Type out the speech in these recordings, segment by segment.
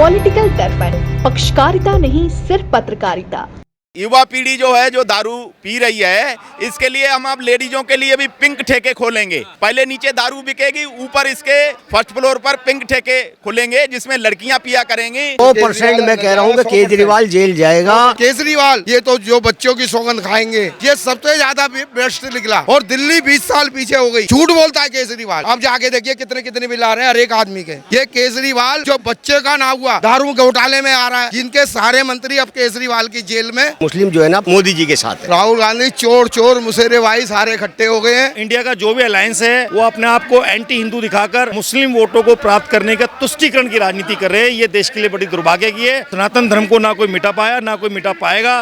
Political दर्पण, पक्षकारिता नहीं सिर्फ पत्रकारिता। युवा पीढ़ी जो है जो दारू पी रही है, इसके लिए हम अब लेडीजों के लिए भी पिंक ठेके खोलेंगे। पहले नीचे दारू बिकेगी, ऊपर इसके फर्स्ट फ्लोर पर पिंक ठेके खुलेंगे जिसमें लड़कियां पिया करेंगी। 100% मैं कह रहा हूँ कि केजरीवाल जेल जाएगा। केजरीवाल ये तो जो बच्चों की सौगंध खाएंगे, ये सबसे ज्यादा बेस्ट निकला। और दिल्ली 20 साल पीछे हो गई। झूठ बोलता है केजरीवाल। अब जाके देखिए कितने कितने बिल आ रहे हैं हर एक आदमी के। ये केजरीवाल जो बच्चे का ना हुआ दारू घोटाले में आ रहा है, जिनके सारे मंत्री अब केजरीवाल की जेल में। मुस्लिम जो है ना मोदी जी के साथ है। राहुल गांधी चोर चोर मुशर्रफ सारे इकट्ठे हो गए हैं। इंडिया का जो भी अलायंस है वो अपने आप को एंटी हिंदू दिखाकर मुस्लिम वोटों को प्राप्त करने का तुष्टीकरण की राजनीति कर रहे हैं। ये देश के लिए बड़ी दुर्भाग्य की है। सनातन धर्म को ना कोई मिटा पाया, ना कोई मिटा पाएगा।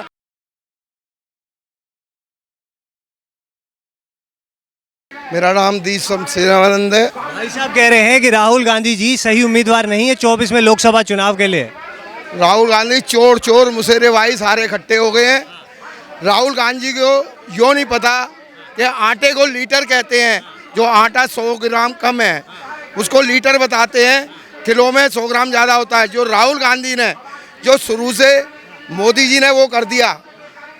मेरा नाम दीप सेनानंद है। भाई साहब कह रहे हैं कि राहुल गांधी जी सही उम्मीदवार नहीं है 24 में लोकसभा चुनाव के लिए। राहुल गांधी चोर चोर मुशर्रफ सारे इकट्ठे हो गए हैं। राहुल गांधी को यो नहीं पता कि आटे को लीटर कहते हैं। जो आटा 100 ग्राम कम है उसको लीटर बताते हैं, किलो में 100 ग्राम ज़्यादा होता है। जो राहुल गांधी ने जो शुरू से मोदी जी ने वो कर दिया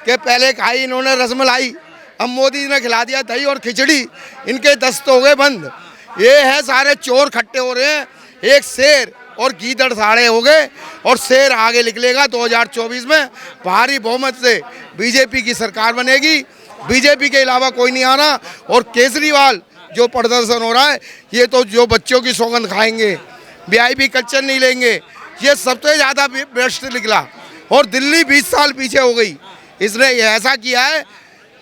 कि पहले खाई इन्होंने रसमलाई, अब मोदी जी ने खिला दिया दही और खिचड़ी, इनके दस्त हो गए बंद। ये है सारे चोर इकट्ठे हो रहे हैं। एक शेर और गीदड़ साड़े हो गए और शेर आगे निकलेगा। 2024 में भारी बहुमत से बीजेपी की सरकार बनेगी। बीजेपी के अलावा कोई नहीं आना। और केजरीवाल जो प्रदर्शन हो रहा है, ये तो जो बच्चों की सौगंध खाएंगे, वीआईपी कल्चर नहीं लेंगे, ये सबसे ज़्यादा बेस्ट निकला। और दिल्ली 20 साल पीछे हो गई। इसने ऐसा किया है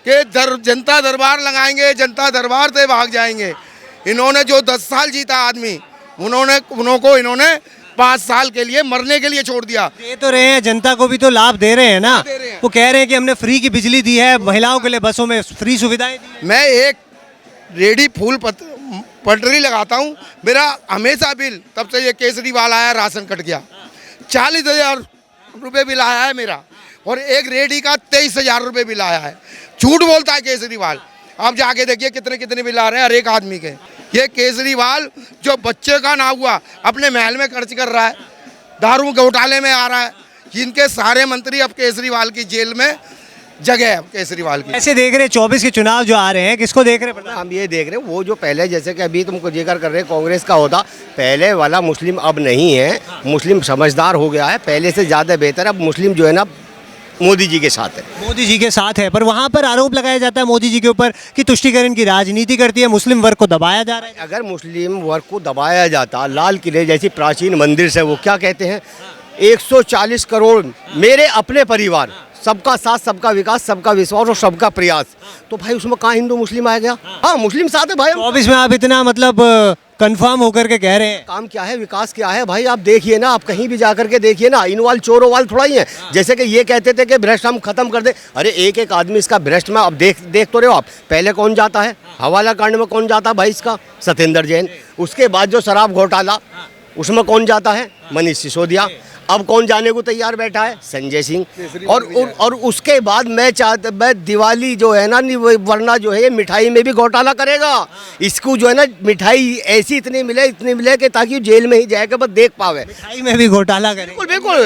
कि जनता दरबार लगाएंगे, जनता दरबार से भाग जाएंगे। इन्होंने जो 10 साल जीता आदमी, इन्होंने 5 साल के लिए मरने के लिए छोड़ दिया। दे तो रहे हैं, जनता को भी तो लाभ दे रहे हैं ना। वो कह रहे हैं कि हमने फ्री की बिजली दी है, महिलाओं के लिए बसों में फ्री सुविधाएं दी। मैं एक रेडी फूल पटरी लगाता हूँ, मेरा हमेशा बिल, तब से ये केजरीवाल आया राशन कट गया, 40,000 रुपये बिल आया है मेरा। और एक रेडी का 23,000 रुपये बिल आया है। झूठ बोलता है केजरीवाल। आप जाके देखिए कितने कितने बिल आ रहे हैं हर एक आदमी के। ये केजरीवाल जो बच्चे का ना हुआ अपने महल में खर्च कर रहा है, दारू घोटाले में आ रहा है, जिनके सारे मंत्री अब केजरीवाल की जेल में जगह है केजरीवाल की। ऐसे देख रहे हैं 24 के चुनाव जो आ रहे हैं, किसको देख रहे हैं? हम ये देख रहे हैं वो जो पहले, जैसे कि अभी तुमको जिक्र कर रहे हैं कांग्रेस का होता, पहले वाला मुस्लिम अब नहीं है। मुस्लिम समझदार हो गया है, पहले से ज़्यादा बेहतर। अब मुस्लिम जो है ना मोदी जी के साथ है। मोदी जी के साथ है, पर वहाँ पर आरोप लगाया जाता है मोदी जी के ऊपर कि तुष्टीकरण की राजनीति करती है, मुस्लिम वर्ग को दबाया जा रहा है। अगर मुस्लिम वर्ग को दबाया जाता, लाल किले जैसी प्राचीन मंदिर से, वो क्या कहते हैं, 140 करोड़ मेरे अपने परिवार, सबका साथ, सबका विकास, सबका विश्वास और सबका प्रयास, तो भाई उसमें कहाँ हिंदू मुस्लिम आ गया? हाँ, मुस्लिम साथ है भाई। 24 में आप इतना मतलब कंफर्म होकर के कह रहे हैं। काम क्या है, विकास क्या है भाई? आप देखिए ना, आप कहीं भी जाकर के देखिए ना, इनवाल चोरों वाल थोड़ा ही है। जैसे कि ये कहते थे कि भ्रष्ट हम खत्म कर दे, अरे एक एक आदमी इसका भ्रष्ट में अब देख तो रहे हो आप। पहले कौन जाता है हवाला कांड में, कौन जाता है भाई इसका? सत्येंद्र जैन। उसके बाद जो शराब घोटाला, उसमें कौन जाता है? मनीष सिसोदिया। अब कौन जाने को तैयार बैठा है? संजय सिंह। और उसके बाद मैं दिवाली जो है ना, वरना जो है ये मिठाई में भी घोटाला करेगा। इसको जो है ना मिठाई ऐसी इतनी मिले कि ताकि जेल में ही जाएगा, बस देख पावे। मिठाई में भी घोटाला करेगा? बिल्कुल।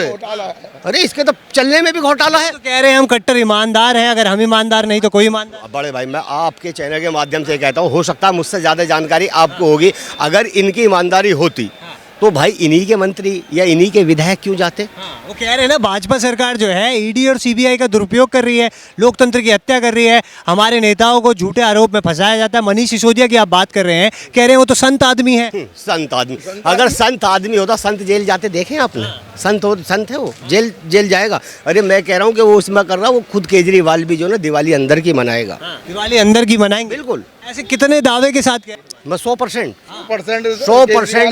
अरे इसके तो चलने में भी घोटाला है। तो कह रहे हैं हम कट्टर ईमानदार हैं, अगर हम ईमानदार नहीं तो कोई ईमानदार। बड़े भाई, मैं आपके चैनल के माध्यम से कहता हूँ, हो सकता है मुझसे ज़्यादा जानकारी आपको होगी। अगर इनकी ईमानदारी होती तो भाई इन्हीं के मंत्री या इन्हीं के विधायक क्यों जाते? वो कह रहे हैं ना भाजपा सरकार जो है ईडी और सीबीआई का दुरुपयोग कर रही है, लोकतंत्र की हत्या कर रही है, हमारे नेताओं को झूठे आरोप में फंसाया जाता है। मनीष सिसोदिया की आप बात कर रहे हैं, कह रहे हैं वो तो संत आदमी है। संत आदमी, अगर संत आदमी होता, संत जेल जाते देखे आपने? संत है वो, जेल जाएगा। अरे मैं कह रहा हूँ कि वो उसमें कर रहा, वो खुद केजरीवाल भी जो ना दिवाली अंदर की मनाएगा। दिवाली अंदर की मनाएंगे? बिल्कुल। ऐसे कितने दावे के साथ कह? मैं 100%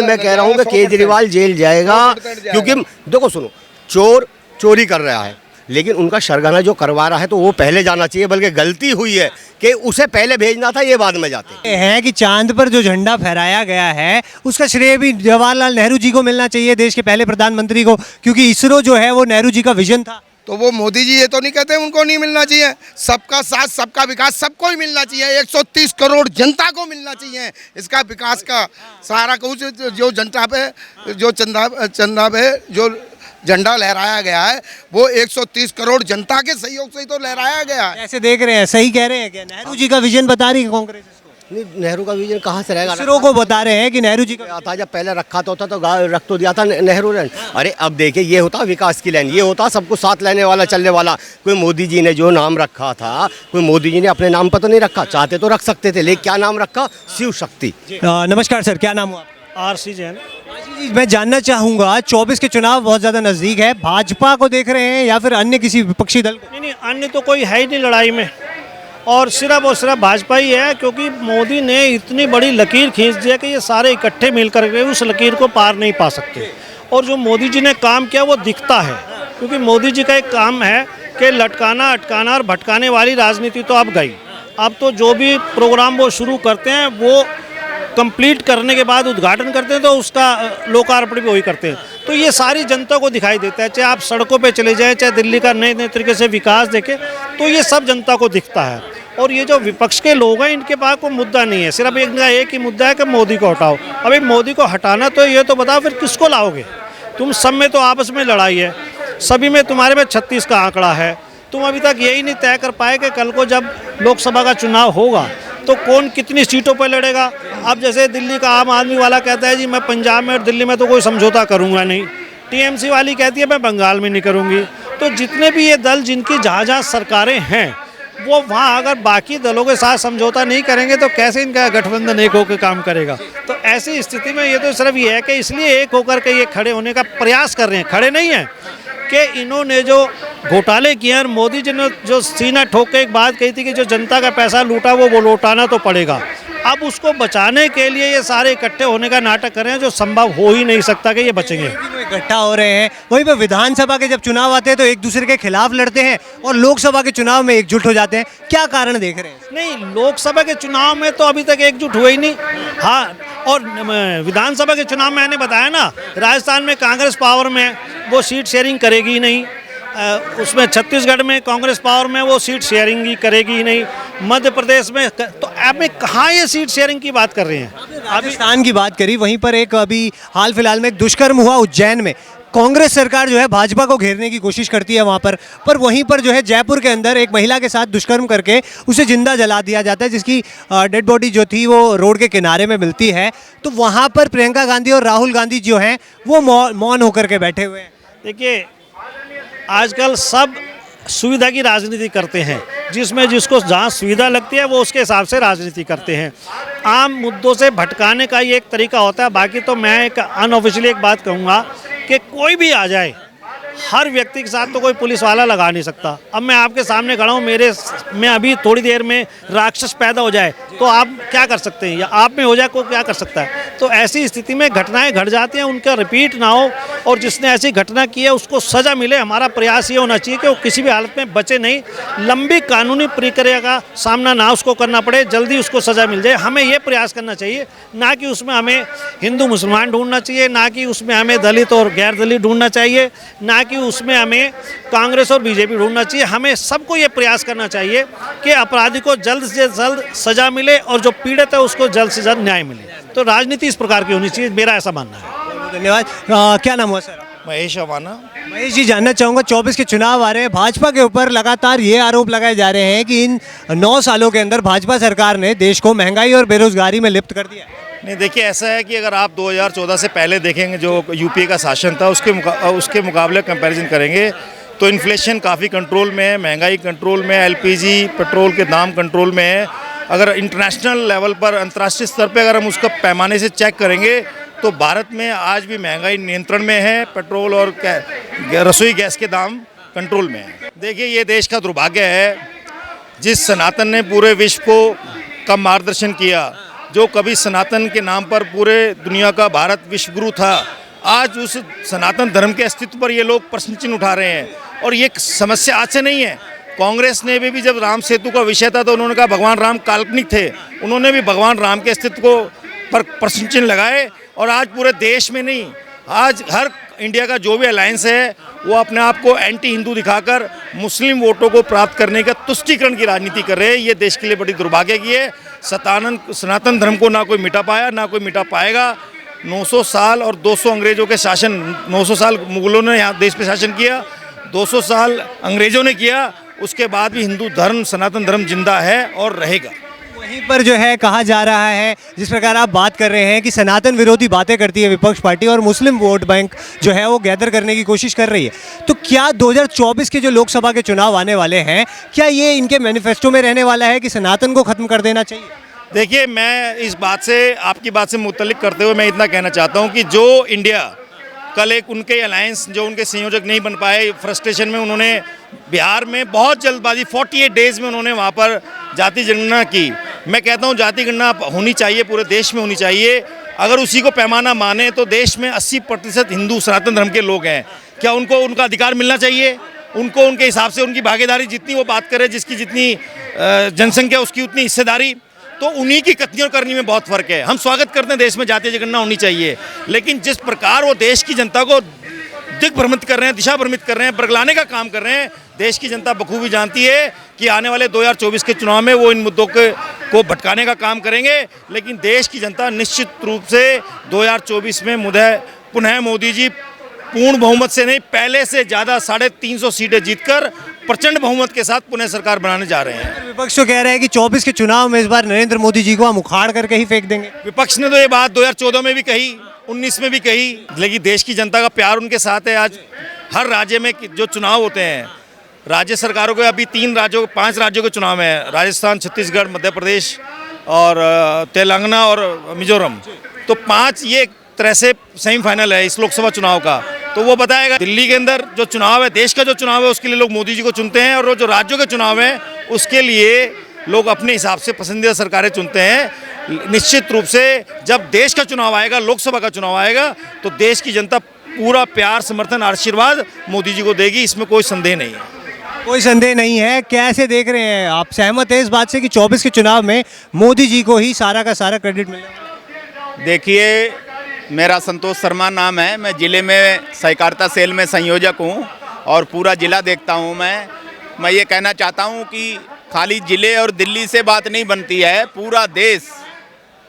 मैं कह रहा हूँ कि केजरीवाल जेल जाएगा। क्योंकि देखो सुनो, चोर चोरी कर रहा है, लेकिन उनका शरगना जो करवा रहा है तो वो पहले जाना चाहिए। बल्कि गलती हुई है कि उसे पहले भेजना था, ये बाद में जाते हैं कि चांद पर जो झंडा फहराया गया है उसका श्रेय भी जवाहरलाल नेहरू जी को मिलना चाहिए, देश के पहले प्रधानमंत्री को, क्योंकि इसरो जो है वो नेहरू जी का विजन था। तो वो मोदी जी ये तो नहीं कहते उनको नहीं मिलना चाहिए। सबका साथ सबका विकास सबको ही मिलना चाहिए। 130 करोड़ जनता को मिलना चाहिए इसका विकास का सारा कुछ। जो जनता पे जो चंदा पे जो झंडा लहराया गया है वो 130 करोड़ जनता के सहयोग से ही तो लहराया गया है। ऐसे देख रहे हैं, सही कह रहे हैं क्या? नेहरू जी का विजन बता रही है कांग्रेस इसको? नहीं, नेहरू का विजन कहाँ से रहेगा? दूसरों को बता रहे हैं कि नेहरू जी का था, जब पहले रखा तो होता तो रख तो दिया था नेहरू ने। अरे अब देखिए, ये होता विकास की लाइन, ये होता सबको साथ लेने वाला चलने वाला। कोई मोदी जी ने जो नाम रखा था, कोई मोदी जी ने अपने नाम पर तो नहीं रखा, चाहते तो रख सकते थे, लेकिन क्या नाम रखा? शिव शक्ति। नमस्कार सर, क्या नाम हुआ? आरसी जैन। जी, मैं जानना चाहूंगा 24 के चुनाव बहुत ज्यादा नजदीक है, भाजपा को देख रहे हैं या फिर अन्य किसी विपक्षी दल को? नहीं, अन्य तो कोई है ही नहीं लड़ाई में, और सिर्फ भाजपा ही है, क्योंकि मोदी ने इतनी बड़ी लकीर खींच दिया कि ये सारे इकट्ठे मिल करके उस लकीर को पार नहीं पा सकते। और जो मोदी जी ने काम किया वो दिखता है, क्योंकि मोदी जी का एक काम है कि लटकाना, अटकाना और भटकाने वाली राजनीति तो अब गई। अब तो जो भी प्रोग्राम वो शुरू करते हैं वो कंप्लीट करने के बाद उद्घाटन करते हैं तो उसका लोकार्पण भी वही करते हैं। तो ये सारी जनता को दिखाई देता है, चाहे आप सड़कों पे चले जाएं, चाहे दिल्ली का नए नए तरीके से विकास देखें, तो ये सब जनता को दिखता है। और ये जो विपक्ष के लोग हैं, इनके पास कोई मुद्दा नहीं है, सिर्फ एक ही मुद्दा है कि मोदी को हटाओ। अभी मोदी को हटाना तो ये तो बताओ फिर किसको लाओगे? तुम सब में तो आपस में लड़ाई है, सभी में तुम्हारे में 36 का आंकड़ा है। तुम अभी तक यही नहीं तय कर पाए कि कल को जब लोकसभा का चुनाव होगा तो कौन कितनी सीटों पर लड़ेगा। अब जैसे दिल्ली का आम आदमी वाला कहता है जी मैं पंजाब में और दिल्ली में तो कोई समझौता करूंगा नहीं, टीएमसी वाली कहती है मैं बंगाल में नहीं करूंगी। तो जितने भी ये दल जिनकी जहाँ सरकारें हैं वो वहाँ अगर बाकी दलों के साथ समझौता नहीं करेंगे तो कैसे इनका गठबंधन एक होकर काम करेगा। तो ऐसी स्थिति में ये तो सिर्फ ये है कि इसलिए एक होकर के ये खड़े होने का प्रयास कर रहे हैं, खड़े नहीं हैं कि इन्होंने जो घोटाले किए और मोदी जी ने जो सीना ठोक के एक बात कही थी कि जो जनता का पैसा लूटा वो लौटाना तो पड़ेगा। अब उसको बचाने के लिए ये सारे इकट्ठे होने का नाटक कर रहे हैं, जो संभव हो ही नहीं सकता कि ये बचेंगे। इकट्ठा हो रहे हैं, वहीं पर विधानसभा के जब चुनाव आते हैं तो एक दूसरे के खिलाफ लड़ते हैं और लोकसभा के चुनाव में एकजुट हो जाते हैं। क्या कारण देख रहे हैं? नहीं, लोकसभा के चुनाव में तो अभी तक एकजुट हुए ही नहीं। हाँ, और विधानसभा के चुनाव में मैंने बताया ना, राजस्थान में कांग्रेस पावर में वो सीट शेयरिंग करेगी ही नहीं, उसमें छत्तीसगढ़ में कांग्रेस पावर में वो सीट शेयरिंग ही करेगी ही नहीं, मध्य प्रदेश में तो आप में कहाँ ये सीट शेयरिंग की बात कर रहे हैं? राजस्थान की बात करी, वहीं पर एक अभी हाल फिलहाल में एक दुष्कर्म हुआ उज्जैन में। कांग्रेस सरकार जो है भाजपा को घेरने की कोशिश करती है वहाँ पर वहीं पर जो है जयपुर के अंदर एक महिला के साथ दुष्कर्म करके उसे जिंदा जला दिया जाता है, जिसकी डेड बॉडी जो थी वो रोड के किनारे में मिलती है। तो वहाँ पर प्रियंका गांधी और राहुल गांधी जो हैं वो मौन होकर के बैठे हुए हैं। देखिए, आजकल सब सुविधा की राजनीति करते हैं, जिसमें जिसको जहाँ सुविधा लगती है वो उसके हिसाब से राजनीति करते हैं। आम मुद्दों से भटकाने का ये एक तरीका होता है। बाकी तो मैं एक अनऑफिशियली एक बात कहूँगा कि कोई भी आ जाए, हर व्यक्ति के साथ तो कोई पुलिस वाला लगा नहीं सकता। अब मैं आपके सामने खड़ा हूँ, मैं अभी थोड़ी देर में राक्षस पैदा हो जाए तो आप क्या कर सकते हैं, या आप में हो जाए कोई क्या कर सकता है? तो ऐसी स्थिति में घटनाएं घट जाती हैं, उनका रिपीट ना हो और जिसने ऐसी घटना की है उसको सज़ा मिले। हमारा प्रयास ये होना चाहिए कि वो किसी भी हालत में बचे नहीं, लंबी कानूनी प्रक्रिया का सामना ना उसको करना पड़े, जल्दी उसको सज़ा मिल जाए। हमें ये प्रयास करना चाहिए, ना कि उसमें हमें हिंदू मुसलमान ढूंढना चाहिए, ना कि उसमें हमें दलित और गैर दलित ढूंढना चाहिए, ना कि उसमें हमें कांग्रेस और बीजेपी ढूंढना चाहिए। हमें सबको ये प्रयास करना चाहिए कि अपराधी को जल्द से जल्द सजा मिले और जो पीड़ित है उसको जल्द से जल्द न्याय मिले। तो राजनीति इस प्रकार की होनी चाहिए, मेरा ऐसा मानना है। धन्यवाद। क्या नाम हुआ सर? महेश अवाना। महेश जी, जानना चाहूँगा 24 के चुनाव आ रहे हैं, भाजपा के ऊपर लगातार ये आरोप लगाए जा रहे हैं कि इन 9 सालों के अंदर भाजपा सरकार ने देश को महंगाई और बेरोजगारी में लिप्त कर दिया है। नहीं, देखिए ऐसा है कि अगर आप 2014 से पहले देखेंगे जो यूपीए का शासन था उसके मुकाबले कंपैरिजन करेंगे तो इन्फ्लेशन काफ़ी कंट्रोल में है, महंगाई कंट्रोल में है, एलपीजी पेट्रोल के दाम कंट्रोल में है। अगर इंटरनेशनल लेवल पर, अंतर्राष्ट्रीय स्तर पे अगर हम उसका पैमाने से चेक करेंगे तो भारत में आज भी महंगाई नियंत्रण में है, पेट्रोल और रसोई गैस के दाम कंट्रोल में है। देखिए, ये देश का दुर्भाग्य है, जिस सनातन ने पूरे विश्व को का मार्गदर्शन किया, जो कभी सनातन के नाम पर पूरे दुनिया का भारत विश्व गुरु था, आज उस सनातन धर्म के अस्तित्व पर ये लोग प्रश्न चिन्ह उठा रहे हैं। और ये समस्या आज से नहीं है। कांग्रेस ने भी जब राम सेतु का विषय था तो उन्होंने कहा भगवान राम काल्पनिक थे, उन्होंने भी भगवान राम के अस्तित्व को पर प्रश्न चिन्ह लगाए। और आज पूरे देश में नहीं, आज हर इंडिया का जो भी अलायंस है वो अपने आप को एंटी हिंदू दिखाकर मुस्लिम वोटों को प्राप्त करने का तुष्टीकरण की राजनीति कर रहे हैं। ये देश के लिए बड़ी दुर्भाग्य की है। सनातन धर्म को ना कोई मिटा पाया, ना कोई मिटा पाएगा। 900 साल और 200 अंग्रेजों के शासन, 900 साल मुगलों ने यहाँ देश पे शासन किया, 200 साल अंग्रेजों ने किया, उसके बाद भी हिंदू धर्म, सनातन धर्म जिंदा है और रहेगा। वहीं पर जो है कहा जा रहा है, जिस प्रकार आप बात कर रहे हैं कि सनातन विरोधी बातें करती है विपक्ष पार्टी और मुस्लिम वोट बैंक जो है वो गैदर करने की कोशिश कर रही है, तो क्या 2024 के जो लोकसभा के चुनाव आने वाले हैं, क्या ये इनके मैनिफेस्टो में रहने वाला है कि सनातन को खत्म कर देना चाहिए? देखिए, मैं इस बात से, आपकी बात से मुतल्लिक करते हुए मैं इतना कहना चाहता हूँ कि जो इंडिया कल एक उनके अलायंस, जो उनके संयोजक नहीं बन पाए, फ्रस्ट्रेशन में उन्होंने बिहार में बहुत जल्दबाजी 48 डेज़ में उन्होंने वहाँ पर जाति जनगणना की। मैं कहता हूँ जाति गणना होनी चाहिए, पूरे देश में होनी चाहिए। अगर उसी को पैमाना माने तो देश में 80% हिंदू सनातन धर्म के लोग हैं। क्या उनको उनका अधिकार मिलना चाहिए? उनको उनके हिसाब से उनकी भागीदारी, जितनी वो बात करे, जिसकी जितनी जनसंख्या उसकी उतनी हिस्सेदारी, तो उन्हीं की कथनी और करनी में बहुत फ़र्क है। हम स्वागत करते हैं देश में जातीय जनगणना होनी चाहिए, लेकिन जिस प्रकार वो देश की जनता को दिग्भ्रमित कर रहे हैं, दिशा भ्रमित कर रहे हैं, बरगलाने का काम कर रहे हैं, देश की जनता बखूबी जानती है कि आने वाले 2024 के चुनाव में वो इन मुद्दों को भटकाने का काम करेंगे। लेकिन देश की जनता निश्चित रूप से 2024 में पुनः मोदी जी पूर्ण बहुमत से नहीं, पहले से ज़्यादा 350 सीटें जीतकर प्रचंड बहुमत के साथ पुनः सरकार बनाने जा रहे हैं। विपक्ष तो कह रहे हैं कि 24 के चुनाव में इस बार नरेंद्र मोदी जी को हम उखाड़ करके ही फेंक देंगे। विपक्ष ने तो ये बात 2014 में भी कही, 19 में भी कही, लेकिन देश की जनता का प्यार उनके साथ है। आज हर राज्य में जो चुनाव होते हैं, राज्य सरकारों के अभी 5 राज्यों के चुनाव हैं, राजस्थान, छत्तीसगढ़, मध्य प्रदेश और तेलंगाना और मिजोरम, तो 5 ये एक तरह से सेमीफाइनल है इस लोकसभा चुनाव का। तो वो बताएगा दिल्ली के अंदर जो चुनाव है, देश का जो चुनाव है, उसके लिए लोग मोदी जी को चुनते हैं, और जो राज्यों के चुनाव हैं उसके लिए लोग अपने हिसाब से पसंदीदा सरकारें चुनते हैं। निश्चित रूप से जब देश का चुनाव आएगा, लोकसभा का चुनाव आएगा, तो देश की जनता पूरा प्यार, समर्थन, आशीर्वाद मोदी जी को देगी, इसमें कोई संदेह नहीं है। कोई संदेह नहीं है। कैसे देख रहे हैं आप, सहमत है इस बात से कि 24 के चुनाव में मोदी जी को ही सारा का सारा क्रेडिट मिलेगा? देखिए, मेरा संतोष शर्मा नाम है, मैं ज़िले में सहकारिता सेल में संयोजक हूँ और पूरा ज़िला देखता हूँ। मैं ये कहना चाहता हूँ कि खाली ज़िले और दिल्ली से बात नहीं बनती है, पूरा देश।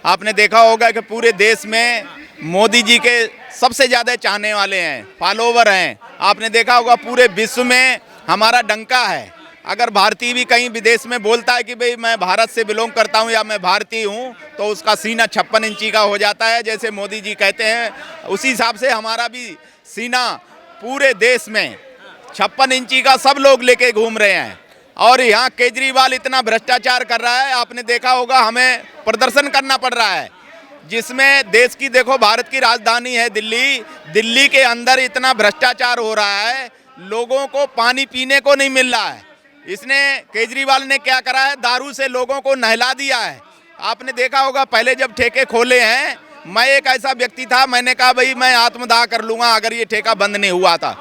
आपने देखा होगा कि पूरे देश में मोदी जी के सबसे ज़्यादा चाहने वाले हैं, फॉलोवर हैं। आपने देखा होगा पूरे विश्व में हमारा डंका है। अगर भारतीय भी कहीं विदेश में बोलता है कि भाई मैं भारत से बिलोंग करता हूं या मैं भारतीय हूं, तो उसका सीना 56 इंची का हो जाता है, जैसे मोदी जी कहते हैं। उसी हिसाब से हमारा भी सीना पूरे देश में 56 इंची का सब लोग लेके घूम रहे हैं। और यहाँ केजरीवाल इतना भ्रष्टाचार कर रहा है, आपने देखा होगा, हमें प्रदर्शन करना पड़ रहा है, जिसमें देश की, देखो भारत की राजधानी है दिल्ली, दिल्ली के अंदर इतना भ्रष्टाचार हो रहा है, लोगों को पानी पीने को नहीं मिल रहा है। इसने, केजरीवाल ने क्या करा है, दारू से लोगों को नहला दिया है। आपने देखा होगा पहले जब ठेके खोले हैं, मैं एक ऐसा व्यक्ति था, मैंने कहा भाई मैं आत्मदाह कर लूँगा अगर ये ठेका बंद नहीं हुआ था,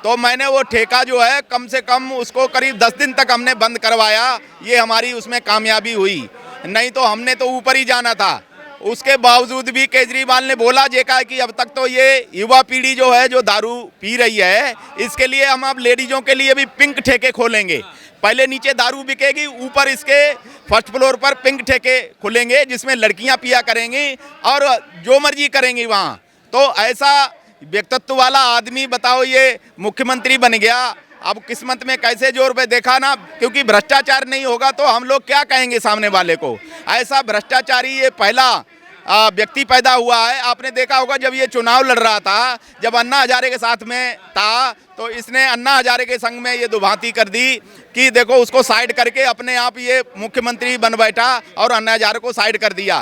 तो मैंने वो ठेका जो है कम से कम उसको करीब 10 दिन तक हमने बंद करवाया। ये हमारी उसमें कामयाबी हुई, नहीं तो हमने तो ऊपर ही जाना था। उसके बावजूद भी केजरीवाल ने बोला जेका कि अब तक तो ये युवा पीढ़ी जो है, जो दारू पी रही है, इसके लिए हम अब लेडीज़ों के लिए भी पिंक ठेके खोलेंगे। पहले नीचे दारू बिकेगी, ऊपर इसके फर्स्ट फ्लोर पर पिंक ठेके खुलेंगे, जिसमें लड़कियां पिया करेंगी और जो मर्जी करेंगी वहाँ। तो ऐसा व्यक्तित्व वाला आदमी, बताओ, ये मुख्यमंत्री बन गया। अब किस्मत में कैसे जोर पे देखा ना, क्योंकि भ्रष्टाचार नहीं होगा तो हम लोग क्या कहेंगे सामने वाले को। ऐसा भ्रष्टाचारी ये पहला व्यक्ति पैदा हुआ है। आपने देखा होगा जब ये चुनाव लड़ रहा था, जब अन्ना हजारे के साथ में था, तो इसने अन्ना हजारे के संग में ये दुभांति कर दी कि देखो उसको साइड करके अपने आप ये मुख्यमंत्री बन बैठा और अन्ना हजारे को साइड कर दिया।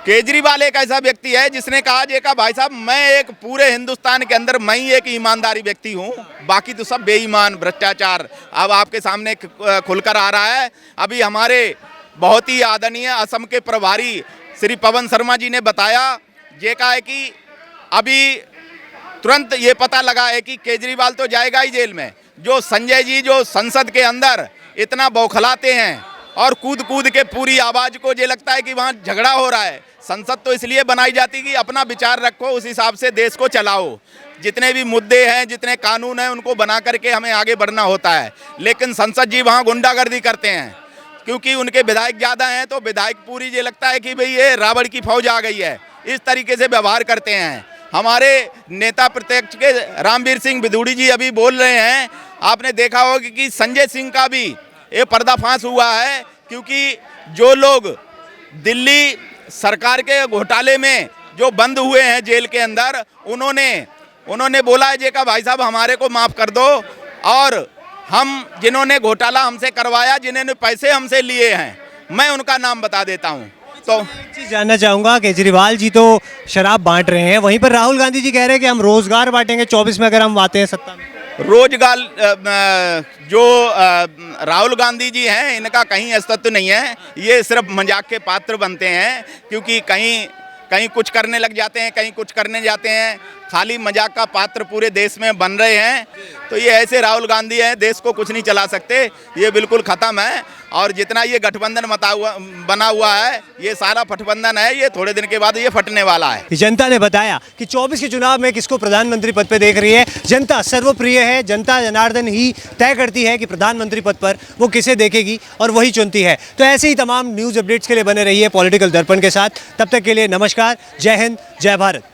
केजरीवाल एक ऐसा व्यक्ति है जिसने कहा जेका भाई साहब मैं एक पूरे हिंदुस्तान के अंदर मैं ही एक ईमानदारी व्यक्ति हूँ, बाकी तो सब बेईमान, भ्रष्टाचार अब आपके सामने खुलकर आ रहा है। अभी हमारे बहुत ही आदरणीय असम के प्रभारी श्री पवन शर्मा जी ने बताया जेका है कि अभी तुरंत ये पता लगा है कि केजरीवाल तो जाएगा ही जेल में। जो संजय जी जो संसद के अंदर इतना बौखलाते हैं, और कूद कूद के पूरी आवाज़ को ये लगता है कि वहाँ झगड़ा हो रहा है। संसद तो इसलिए बनाई जाती कि अपना विचार रखो, उस हिसाब से देश को चलाओ। जितने भी मुद्दे हैं, जितने कानून हैं, उनको बना करके हमें आगे बढ़ना होता है। लेकिन संसद जी वहाँ गुंडागर्दी करते हैं, क्योंकि उनके विधायक ज़्यादा हैं, तो विधायक पूरी ये लगता है कि भाई ये रावण की फौज आ गई है, इस तरीके से व्यवहार करते हैं। हमारे नेता प्रतिपक्ष के रामवीर सिंह बिदूड़ी जी अभी बोल रहे हैं, आपने देखा होगा कि संजय सिंह का भी ये पर्दाफाश हुआ है, क्योंकि जो लोग दिल्ली सरकार के घोटाले में जो बंद हुए हैं जेल के अंदर, उन्होंने बोला है जे का भाई साहब हमारे को माफ़ कर दो, और हम जिन्होंने घोटाला हमसे करवाया, जिन्होंने पैसे हमसे लिए हैं, मैं उनका नाम बता देता हूं। तो एक चीज़ जानना चाहूँगा, केजरीवाल जी तो शराब बांट रहे हैं, वहीं पर राहुल गांधी जी कह रहे हैं कि हम रोजगार बांटेंगे 24 में अगर हम आते हैं सत्ता में। रोजगार जो राहुल गांधी जी हैं, इनका कहीं अस्तित्व नहीं है। ये सिर्फ मजाक के पात्र बनते हैं, क्योंकि कहीं कुछ करने लग जाते हैं, कहीं कुछ करने जाते हैं, खाली मजाक का पात्र पूरे देश में बन रहे हैं। तो ये ऐसे राहुल गांधी हैं, देश को कुछ नहीं चला सकते, ये बिल्कुल ख़त्म है। और जितना ये गठबंधन बना हुआ है, ये सारा गठबंधन है, ये थोड़े दिन के बाद ये फटने वाला है। जनता ने बताया कि 24 के चुनाव में किसको प्रधानमंत्री पद पे देख रही है। जनता सर्वप्रिय है, जनता जनार्दन ही तय करती है कि प्रधानमंत्री पद पर वो किसे देखेगी और वही चुनती है। तो ऐसे ही तमाम न्यूज़ अपडेट्स के लिए बने रहिए पॉलिटिकल दर्पण के साथ। तब तक के लिए नमस्कार, जय हिंद, जय भारत।